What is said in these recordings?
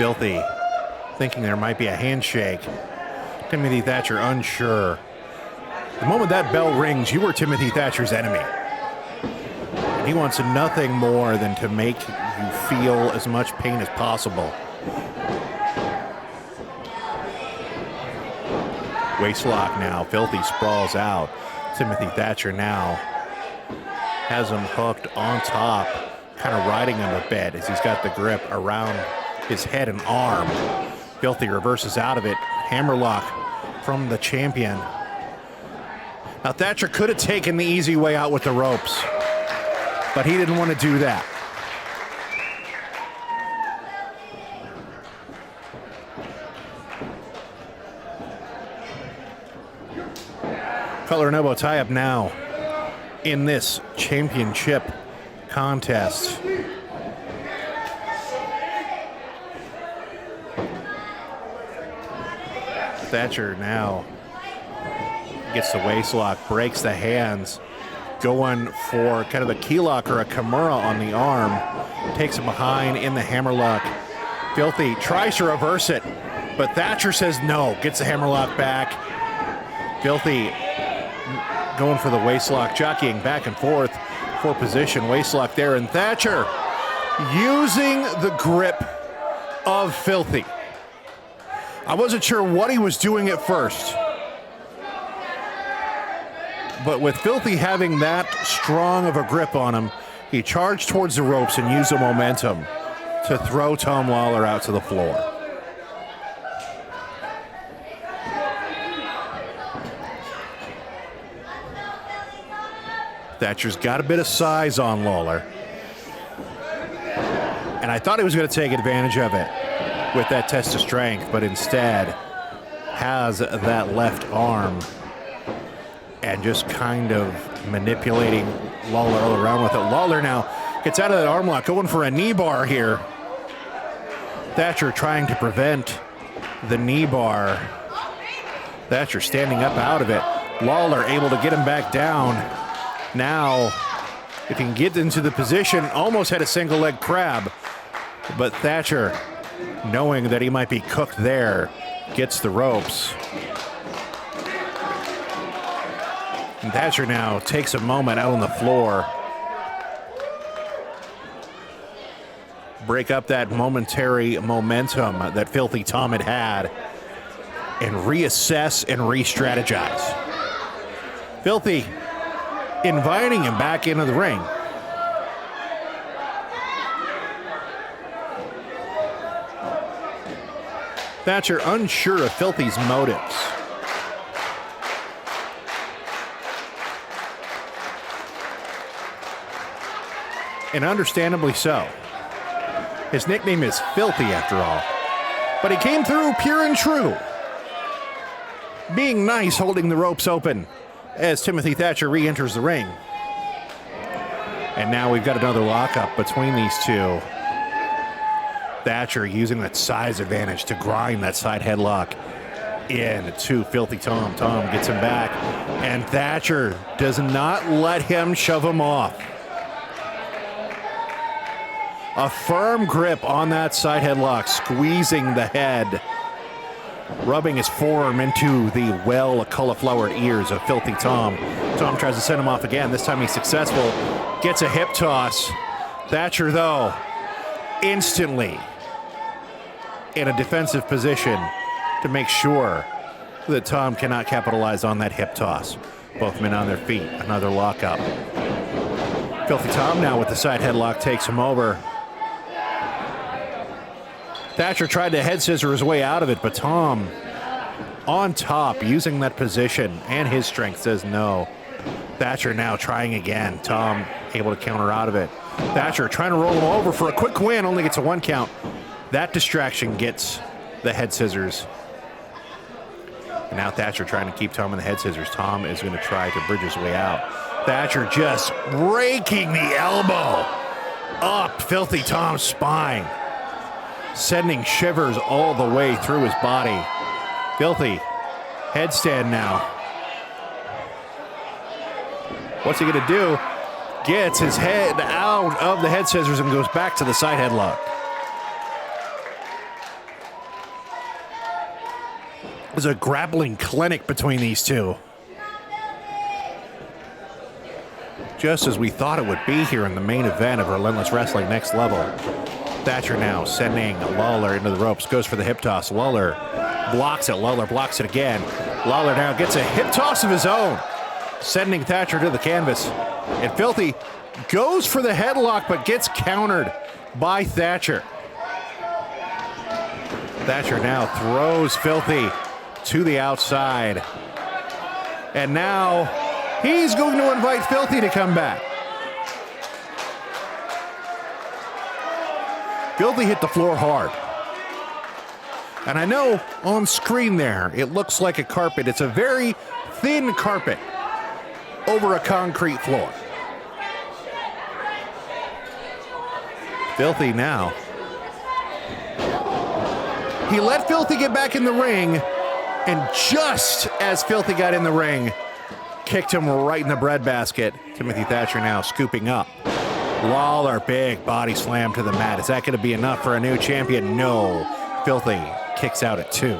Filthy thinking there might be a handshake. Timothy Thatcher unsure. The moment that bell rings, you are Timothy Thatcher's enemy. And he wants nothing more than to make you feel as much pain as possible. Waistlock now. Filthy sprawls out. Timothy Thatcher now has him hooked on top, kind of riding him a bit as he's got the grip around his head and arm. Filthy reverses out of it. Hammerlock from the champion. Now Thatcher could have taken the easy way out with the ropes, but he didn't want to do that. Collar and elbow tie-up now in this championship contest. Thatcher now gets the waistlock, breaks the hands, going for kind of a key lock or a Kimura on the arm, takes it behind in the hammerlock. Filthy tries to reverse it, but Thatcher says no, gets the hammerlock back. Filthy going for the waistlock, jockeying back and forth for position. Waistlock there, and Thatcher using the grip of Filthy. I wasn't sure what he was doing at first, but with Filthy having that strong of a grip on him, he charged towards the ropes and used the momentum to throw Tom Lawlor out to the floor. Thatcher's got a bit of size on Lawler, and I thought he was going to take advantage of it with that test of strength, but instead has that left arm and just kind of manipulating Lawler all around with it. Lawler now gets out of that arm lock, going for a knee bar here. Thatcher trying to prevent the knee bar. Thatcher standing up out of it. Lawler able to get him back down. Now, if he can get into the position, almost had a single leg crab, but Thatcher, knowing that he might be cooked there, gets the ropes. And Thatcher now takes a moment out on the floor. Break up that momentary momentum that Filthy Tom had and reassess and re-strategize. Filthy inviting him back into the ring. Thatcher unsure of Filthy's motives. And understandably so. His nickname is Filthy after all. But he came through pure and true. Being nice, holding the ropes open as Timothy Thatcher re-enters the ring. And now we've got another lockup between these two. Thatcher using that size advantage to grind that side headlock in to Filthy Tom. Tom gets him back, and Thatcher does not let him shove him off. A firm grip on that side headlock, squeezing the head, rubbing his forearm into the well-cauliflowered ears of Filthy Tom. Tom tries to send him off again. This time he's successful. Gets a hip toss. Thatcher, though, instantly in a defensive position to make sure that Tom cannot capitalize on that hip toss. Both men on their feet. Another lockup. Filthy Tom now with the side headlock takes him over. Thatcher tried to head scissor his way out of it, but Tom on top using that position and his strength says no. Thatcher now trying again. Tom able to counter out of it. Thatcher trying to roll him over for a quick win, only gets a 1 count. That distraction gets the head scissors. And now Thatcher trying to keep Tom in the head scissors. Tom is going to try to bridge his way out. Thatcher just raking the elbow up Filthy Tom's spine, sending shivers all the way through his body. Filthy, headstand now. What's he going to do? Gets his head out of the head scissors and goes back to the side headlock. There's a grappling clinic between these two. Just as we thought it would be here in the main event of Relentless Wrestling Next Level. Thatcher now sending Lawler into the ropes, goes for the hip toss. Lawler blocks it. Lawler blocks it again. Lawler now gets a hip toss of his own, sending Thatcher to the canvas. And Filthy goes for the headlock, but gets countered by Thatcher. Thatcher now throws Filthy to the outside. And now he's going to invite Filthy to come back. Filthy hit the floor hard. And I know on screen there, it looks like a carpet. It's a very thin carpet over a concrete floor. Filthy now. He let Filthy get back in the ring, and just as Filthy got in the ring, kicked him right in the breadbasket. Timothy Thatcher now scooping up. Lawler, big body slam to the mat. Is that going to be enough for a new champion? No. Filthy kicks out at 2.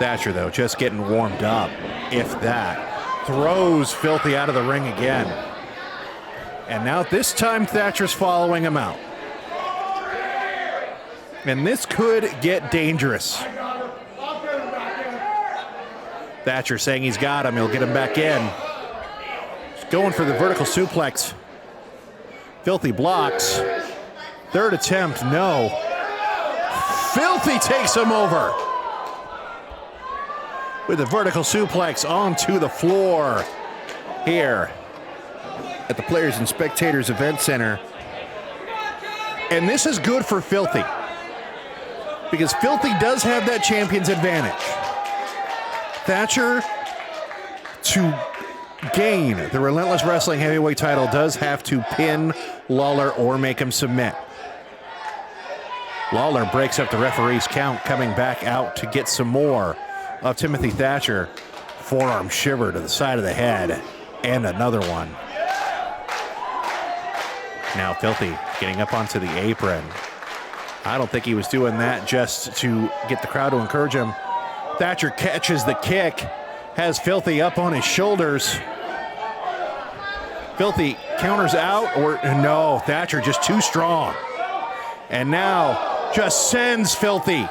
Thatcher, though, just getting warmed up, if that. Throws Filthy out of the ring again. And now this time Thatcher's following him out. And this could get dangerous. Thatcher saying he's got him. He'll get him back in. Going for the vertical suplex. Filthy blocks. Third attempt, no. Filthy takes him over with a vertical suplex onto the floor here at the Players and Spectators Event Center. And this is good for Filthy, because Filthy does have that champion's advantage. Thatcher, to gain the Relentless Wrestling Heavyweight title, does have to pin Lawler or make him submit. Lawler breaks up the referee's count, coming back out to get some more of Timothy Thatcher. Forearm shiver to the side of the head, and another one. Now Filthy getting up onto the apron. I don't think he was doing that just to get the crowd to encourage him. Thatcher catches the kick, has Filthy up on his shoulders. Filthy counters out, or no, Thatcher just too strong. And now just sends Filthy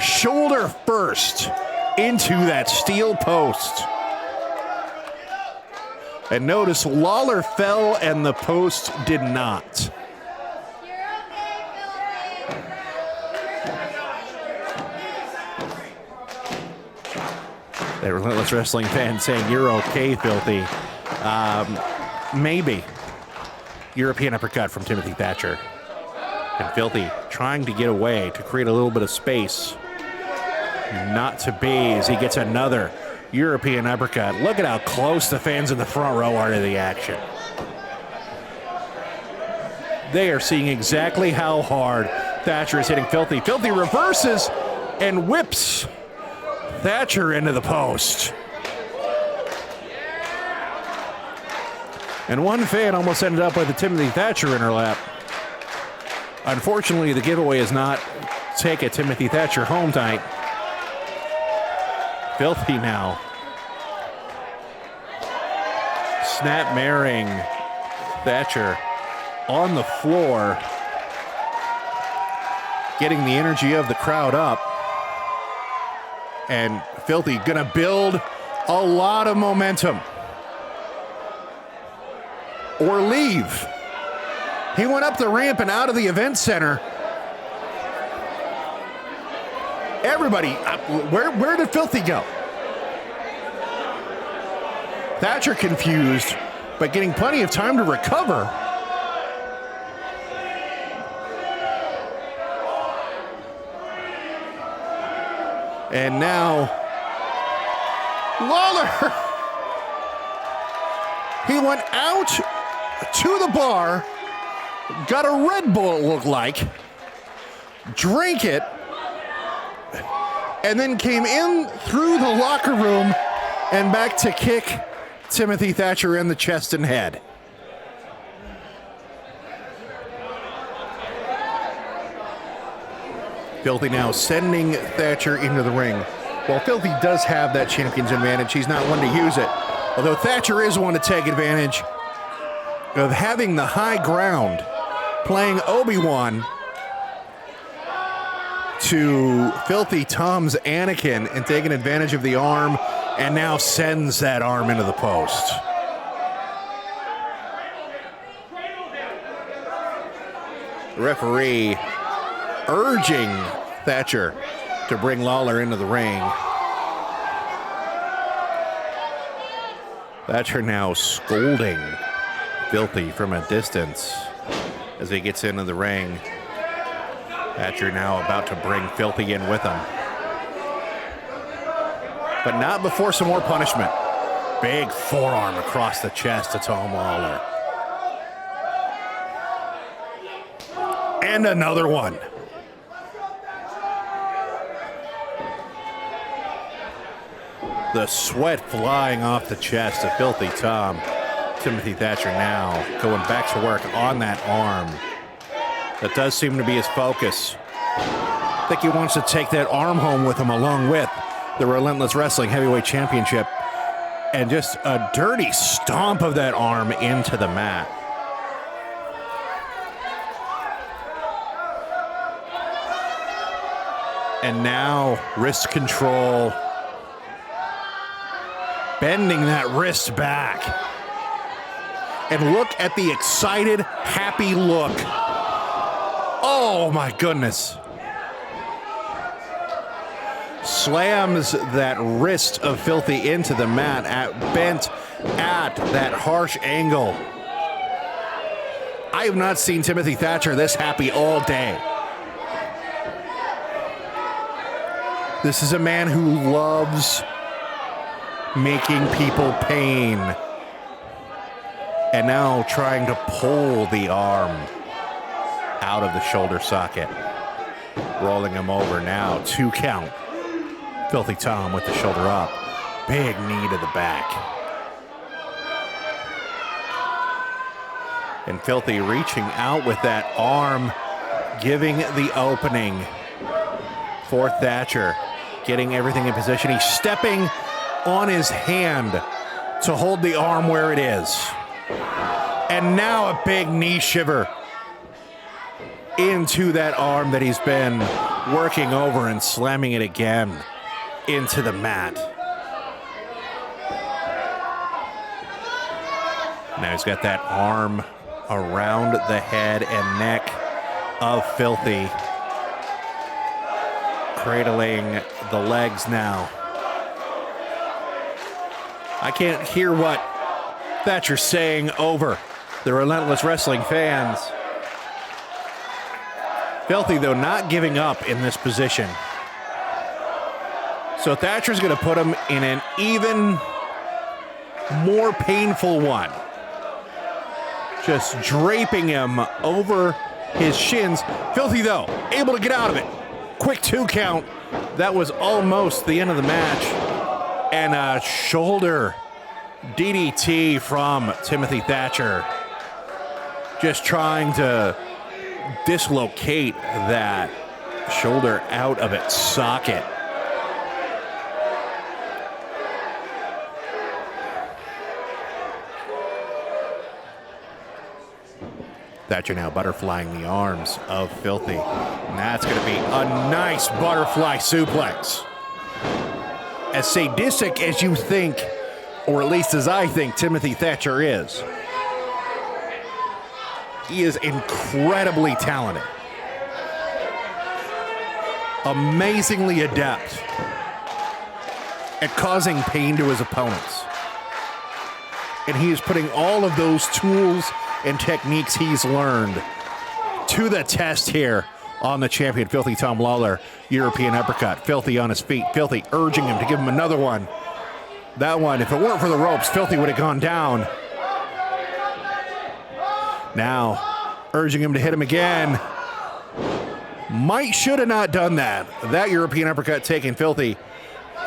shoulder first into that steel post. And notice Lawler fell and the post did not. That Relentless Wrestling fan saying, "You're okay, Filthy." Maybe. European uppercut from Timothy Thatcher. And Filthy trying to get away to create a little bit of space. Not to be, as he gets another European uppercut. Look at how close the fans in the front row are to the action. They are seeing exactly how hard Thatcher is hitting Filthy. Filthy reverses and whips Thatcher into the post. And one fan almost ended up with a Timothy Thatcher in her lap. Unfortunately, the giveaway is not take a Timothy Thatcher home tonight. Filthy now. Snap-maring Thatcher on the floor. Getting the energy of the crowd up. And Filthy gonna build a lot of momentum. Or leave. He went up the ramp and out of the event center. Everybody, where did Filthy go? Thatcher confused, but getting plenty of time to recover. And now, Lawler, he went out to the bar, got a Red Bull, it looked like, drank it, and then came in through the locker room and back to kick Timothy Thatcher in the chest and head. Filthy now sending Thatcher into the ring. While Filthy does have that champion's advantage, he's not one to use it. Although Thatcher is one to take advantage of having the high ground, playing Obi-Wan to Filthy Tom's Anakin and taking advantage of the arm, and now sends that arm into the post. The referee urging Thatcher to bring Lawler into the ring. Thatcher now scolding Filthy from a distance as he gets into the ring. Thatcher now about to bring Filthy in with him. But not before some more punishment. Big forearm across the chest to Tom Lawlor. And another one. The sweat flying off the chest of Filthy Tom. Timothy Thatcher now going back to work on that arm. That does seem to be his focus. I think he wants to take that arm home with him along with the Relentless Wrestling Heavyweight Championship. And just a dirty stomp of that arm into the mat. And now wrist control. Bending that wrist back. And look at the excited, happy look. Oh my goodness. Slams that wrist of Filthy into the mat, bent at that harsh angle. I have not seen Timothy Thatcher this happy all day. This is a man who loves making people pain. And now trying to pull the arm out of the shoulder socket. Rolling him over now. 2 count. Filthy Tom with the shoulder up. Big knee to the back. And Filthy reaching out with that arm, giving the opening for Thatcher. Getting everything in position. He's stepping on his hand to hold the arm where it is. And now a big knee shiver into that arm that he's been working over and slamming it again into the mat. Now he's got that arm around the head and neck of Filthy. Cradling the legs now. I can't hear what Thatcher's saying over the Relentless Wrestling fans. Filthy, though, not giving up in this position. So Thatcher's going to put him in an even more painful one. Just draping him over his shins. Filthy, though, able to get out of it. Quick 2 count. That was almost the end of the match. And a shoulder DDT from Timothy Thatcher. Just trying to dislocate that shoulder out of its socket. Thatcher now butterflying the arms of Filthy. And that's going to be a nice butterfly suplex. As sadistic as you think, or at least as I think Timothy Thatcher is, he is incredibly talented. Amazingly adept at causing pain to his opponents. And he is putting all of those tools and techniques he's learned to the test here on the champion, Filthy Tom Lawler. European uppercut. Filthy on his feet. Filthy urging him to give him another one. That one, if it weren't for the ropes, Filthy would have gone down. Now, urging him to hit him again. Should have not done that. That European uppercut taking Filthy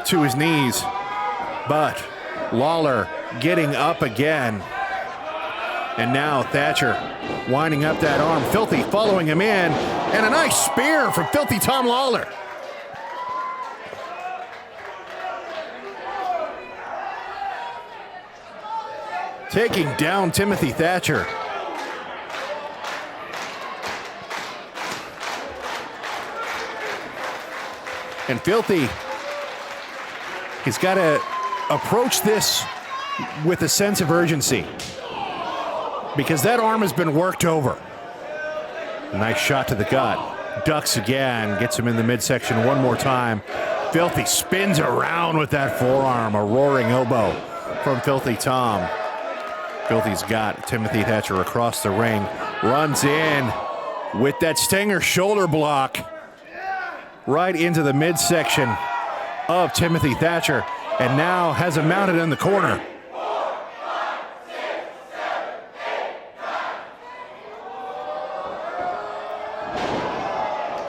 to his knees. But Lawler getting up again. And now Thatcher winding up that arm. Filthy following him in. And a nice spear from Filthy Tom Lawler. Taking down Timothy Thatcher. And Filthy, he's got to approach this with a sense of urgency, because that arm has been worked over. Nice shot to the gut. Ducks again, gets him in the midsection one more time. Filthy spins around with that forearm, a roaring elbow from Filthy Tom. Filthy's got Timothy Thatcher across the ring, runs in with that stinger shoulder block right into the midsection of Timothy Thatcher, and now has him mounted in the corner.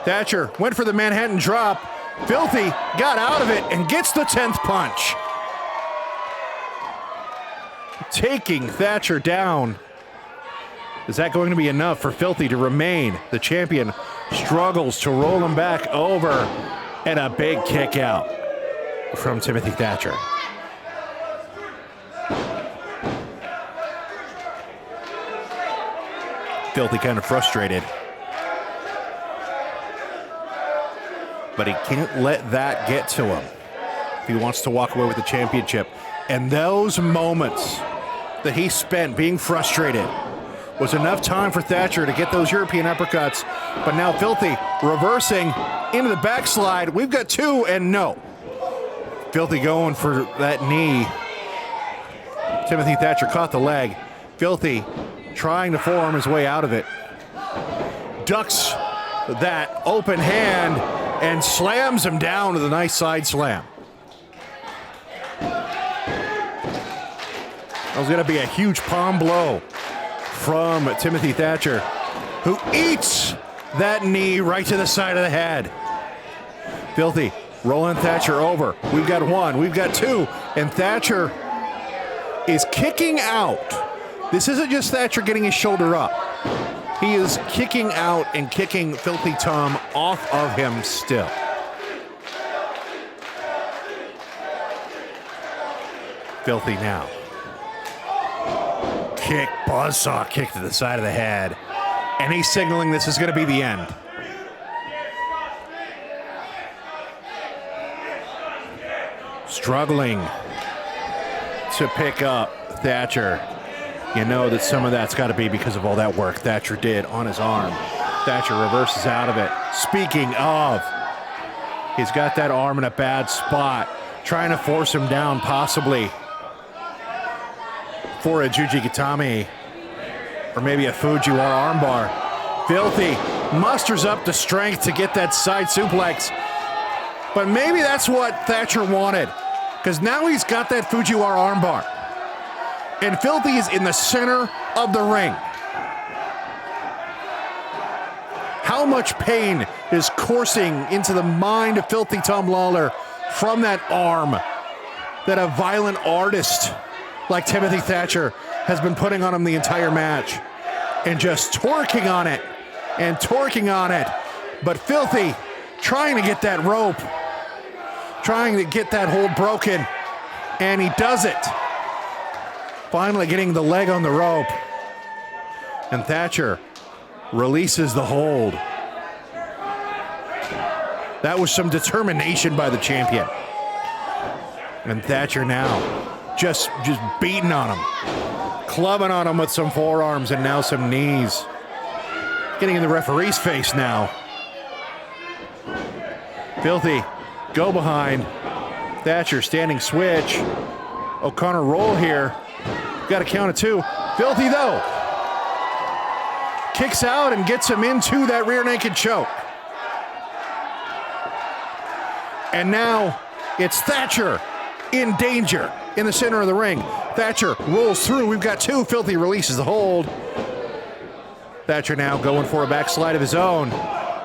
Thatcher went for the Manhattan drop. Filthy got out of it and gets the 10th punch. Taking Thatcher down. Is that going to be enough for Filthy to remain the champion? Struggles to roll him back over, and a big kick out from Timothy Thatcher. Filthy kind of frustrated, but he can't let that get to him if he wants to walk away with the championship. And those moments that he spent being frustrated was enough time for Thatcher to get those European uppercuts. But now Filthy reversing into the backslide. We've got two, and no. Filthy going for that knee. Timothy Thatcher caught the leg. Filthy trying to forearm his way out of it. Ducks that open hand and slams him down with a nice side slam. That was going to be a huge palm blow from Timothy Thatcher, who eats that knee right to the side of the head. Filthy rolling Thatcher over. We've got one, we've got two, and Thatcher is kicking out. This isn't just Thatcher getting his shoulder up. He is kicking out and kicking Filthy Tom off of him still. Filthy now. Kick, buzzsaw kick to the side of the head. And he's signaling this is going to be the end. Struggling to pick up Thatcher. You know that some of that's got to be because of all that work Thatcher did on his arm. Thatcher reverses out of it. Speaking of, he's got that arm in a bad spot, trying to force him down possibly for a Jujigatame or maybe a Fujiwara armbar. Filthy musters up the strength to get that side suplex, but maybe that's what Thatcher wanted, because now he's got that Fujiwara armbar. And Filthy is in the center of the ring. How much pain is coursing into the mind of Filthy Tom Lawler from that arm that a violent artist like Timothy Thatcher has been putting on him the entire match, and just torquing on it and torquing on it. But Filthy trying to get that rope, trying to get that hold broken, and he does it. Finally getting the leg on the rope, and Thatcher releases the hold. That was some determination by the champion. And Thatcher now just beating on him, clubbing on him with some forearms and now some knees. Getting in the referee's face now. Filthy go behind. Thatcher standing switch. O'Connor roll here. Got a count of two. Filthy, though, kicks out and gets him into that rear naked choke. And now it's Thatcher in danger in the center of the ring. Thatcher rolls through. We've got two. Filthy releases the hold. Thatcher now going for a backslide of his own.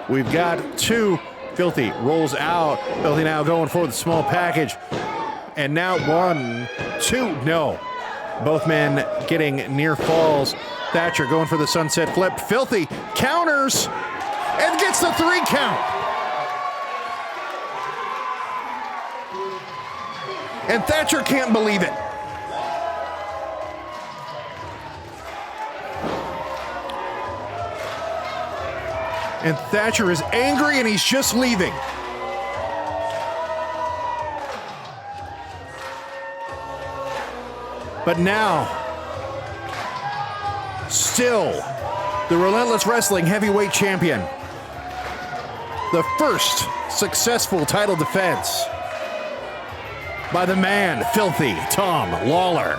We've got two. Filthy rolls out. Filthy now going for the small package. And now 1, 2, no. Both men getting near falls. Thatcher going for the sunset flip. Filthy counters and gets the 3 count. And Thatcher can't believe it. And Thatcher is angry and he's just leaving. But now, still, the Relentless Wrestling heavyweight champion. The first successful title defense by the man, filthy Tom Lawlor.